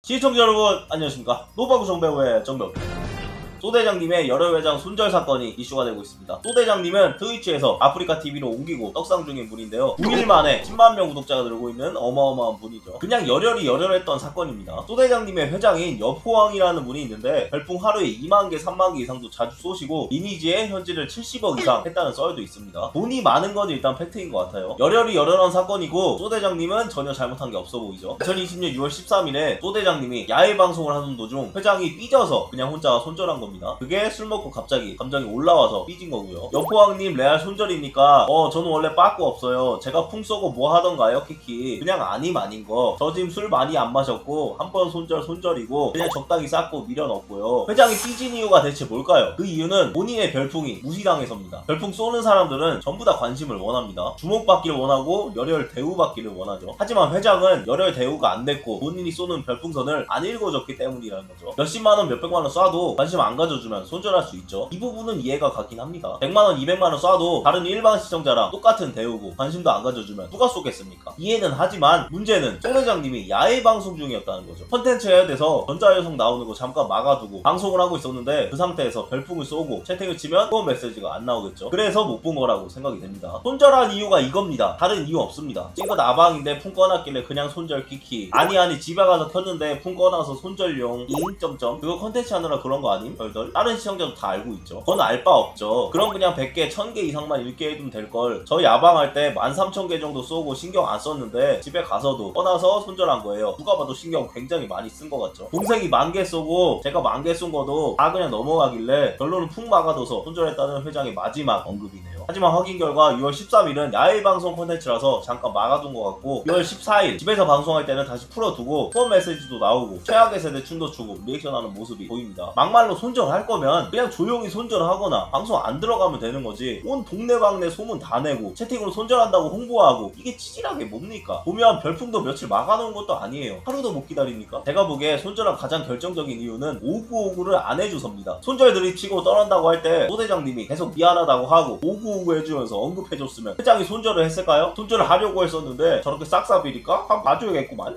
시청자 여러분 안녕하십니까. 노바구 정배우의 정배우입니다. 소 대장님의 열혈회장 손절 사건이 이슈가 되고 있습니다. 소 대장님은 트위치에서 아프리카TV로 옮기고 떡상 중인 분인데요. 9일 만에 10만 명 구독자가 늘고 있는 어마어마한 분이죠. 그냥 열혈했던 사건입니다. 소 대장님의 회장인 여포왕이라는 분이 있는데 별풍 하루에 2만 개, 3만 개 이상도 자주 쏘시고 리니지에 현질을 70억 이상 했다는 썰도 있습니다. 돈이 많은 건 일단 팩트인 것 같아요. 열혈한 사건이고 소 대장님은 전혀 잘못한 게 없어 보이죠. 2020년 6월 13일에 소 대장님이 야외 방송을 하는 도중 회장이 삐져서 그냥 혼자 손절한 겁니다. 그게 술 먹고 갑자기 감정이 올라와서 삐진 거고요. 여포왕님 레알 손절이니까 저는 원래 빠꾸 없어요. 제가 풍 쏘고 뭐 하던가요? 키키. 그냥 아님 아닌 거. 저 지금 술 많이 안 마셨고 한 번 손절이고 그냥 적당히 쌌고 미련 없고요. 회장이 삐진 이유가 대체 뭘까요? 그 이유는 본인의 별풍이 무시당해서입니다. 별풍 쏘는 사람들은 전부 다 관심을 원합니다. 주목받기를 원하고 열혈 대우받기를 원하죠. 하지만 회장은 열혈 대우가 안 됐고 본인이 쏘는 별풍선을 안 읽어줬기 때문이라는 거죠. 몇십만원 몇백만원 쏴도 관심 안 가져주면 손절할 수 있죠. 이 부분은 이해가 가긴 합니다. 100만원 200만원 쏴도 다른 일반 시청자랑 똑같은 대우고 관심도 안 가져주면 누가 쏘겠습니까? 이해는 하지만 문제는 소 대장님이 야외 방송 중이었다는 거죠. 컨텐츠 해야 돼서 전자여성 나오는 거 잠깐 막아두고 방송을 하고 있었는데 그 상태에서 별풍을 쏘고 채팅을 치면 후원 메시지가 안 나오겠죠. 그래서 못 본 거라고 생각이 됩니다. 손절한 이유가 이겁니다. 다른 이유 없습니다. 찐거 아방인데 풍 꺼놨길래 그냥 손절 키키. 아니 집에 가서 켰는데 풍 꺼놔서 손절용 잉 점점. 그거 컨텐츠 하느라 그런 거 아님? 덜덜. 다른 시청자도 다 알고 있죠. 그건 알 바 없죠. 그럼 그냥 100개 1000개 이상만 읽게 해두면 될걸. 저 야방할 때 13,000개 정도 쏘고 신경 안 썼는데 집에 가서도 꺼놔서 손절한 거예요. 누가 봐도 신경 굉장히 많이 쓴 것 같죠. 동생이 10,000개 쏘고 제가 10,000개 쏜 거도 다 그냥 넘어가길래 결론은 푹 막아둬서 손절했다는 회장의 마지막 언급이네요. 하지만 확인 결과 6월 13일은 야외 방송 콘텐츠라서 잠깐 막아둔 것 같고 6월 14일 집에서 방송할 때는 다시 풀어두고 후원 메시지도 나오고 최악의 세대 춤도 추고 리액션하는 모습이 보입니다. 막말로 손절할 거면 그냥 조용히 손절하거나 방송 안 들어가면 되는 거지. 온 동네방네 소문 다 내고 채팅으로 손절한다고 홍보하고 이게 치질하게 뭡니까? 보면 별풍도 며칠 막아놓은 것도 아니에요. 하루도 못 기다립니까? 제가 보기에 손절한 가장 결정적인 이유는 5959를 안 해줘서입니다. 손절 들이치고 떠난다고 할 때 소 대장님이 계속 미안하다고 하고 5959 해주면서 언급해줬으면 회장이 손절을 했을까요? 손절을 하려고 했었는데 저렇게 싹싹비니까 한번 봐줘야겠구만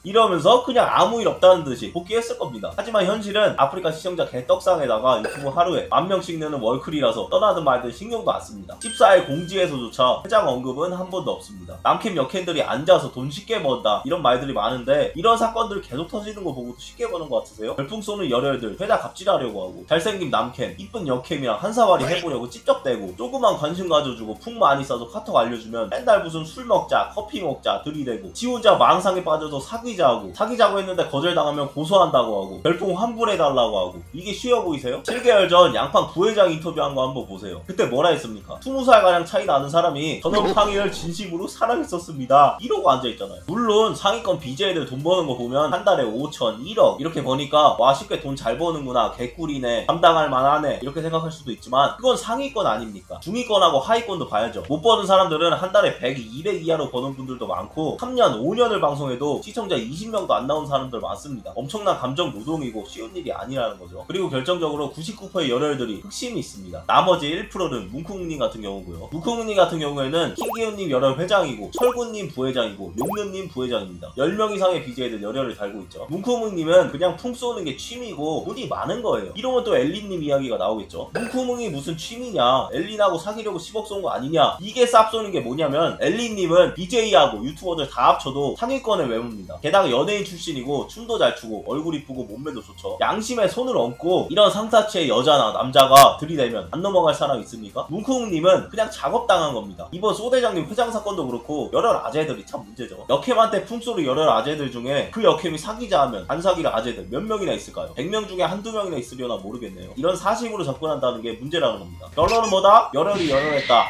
이러면서 그냥 아무 일 없다는 듯이 복귀했을 겁니다. 하지만 현실은 아프리카 시청자 개떡상에다가 유튜브 하루에 10,000명씩 내는 월클이라서 떠나든 말든 신경도 안 씁니다. 14일 공지에서조차 회장 언급은 한 번도 없습니다. 남캠 여캠들이 앉아서 돈 쉽게 번다 이런 말들이 많은데 이런 사건들 계속 터지는 거 보고도 쉽게 버는 것 같으세요? 별풍 쏘는 열혈들 회사 갑질하려고 하고 잘생긴 남캠 이쁜 여캠이랑 한사발이 해보려고 찝쩍대고 조그만 관심 가져주고 풍 많이 싸서 카톡 알려주면 맨날 무슨 술 먹자 커피 먹자 들이대고 지 혼자 망상에 빠져서 사귀자고 했는데 거절당하면 고소한다고 하고 별풍 환불해달라고 하고 이게 쉬워 보이세요? 7개월 전 양팡 부회장 인터뷰한 거 한번 보세요. 그때 뭐라 했습니까? 20살가량 차이 나는 사람이 저는 팡이를 진심으로 사랑했었습니다 이러고 앉아있잖아요. 물론 상위권 BJ들 돈 버는 거 보면 한 달에 5천 1억 이렇게 버니까 와 쉽게 돈 잘 버는구나 개꿀이네 감당할 만하네 이렇게 생각할 수도 있지만 그건 상위권 아닙니까? 중위권하고 하위권도 봐야죠. 못 버는 사람들은 한 달에 100, 200 이하로 버는 분들도 많고 3년, 5년을 방송해도 시청자 20명도 안 나온 사람들 많습니다. 엄청난 감정 노동이고 쉬운 일이 아니라는 거죠. 그리고 결정적으로 99%의 열혈들이 흑심이 있습니다. 나머지 1%는 뭉쿵님 같은 경우고요. 뭉쿵님 같은 경우에는 킹기훈님 열혈 회장이고 철군님 부회장이고 용는님 부회장입니다. 10명 이상의 BJ들 열혈을 달고 있죠. 뭉쿵님은 그냥 풍 쏘는 게 취미고 돈이 많은 거예요. 이러면 또 엘리님 이야기가 나오겠죠. 뭉쿵이 무슨 취미냐 엘리나하고 사귀려고 10억 쏜 거 아니냐 이게 쌉 쏘는 게 뭐냐면 엘리님은 BJ하고 유튜버들 다 합쳐도 상위권의 외모입니다. 게다가 연예인 출신이고 춤도 잘 추고 얼굴 이쁘고 몸매도 좋죠. 양심에 손을 얹고 이런 상사치의 여자나 남자가 들이대면 안 넘어갈 사람 있습니까? 뭉쿵님은 그냥 작업당한 겁니다. 이번 소 대장님 회장 사건도 그렇고 열혈 아재들이 참 문제죠. 여캠한테 풍소리 열혈 아재들 중에 그 여캠이 사귀자 하면 안 사귈 아재들 몇 명이나 있을까요? 100명 중에 한두 명이나 있으려나 모르겠네요. 이런 사심으로 접근한다는 게 문제라는 겁니다. 결론은 뭐다? 열혈이 열혈했다.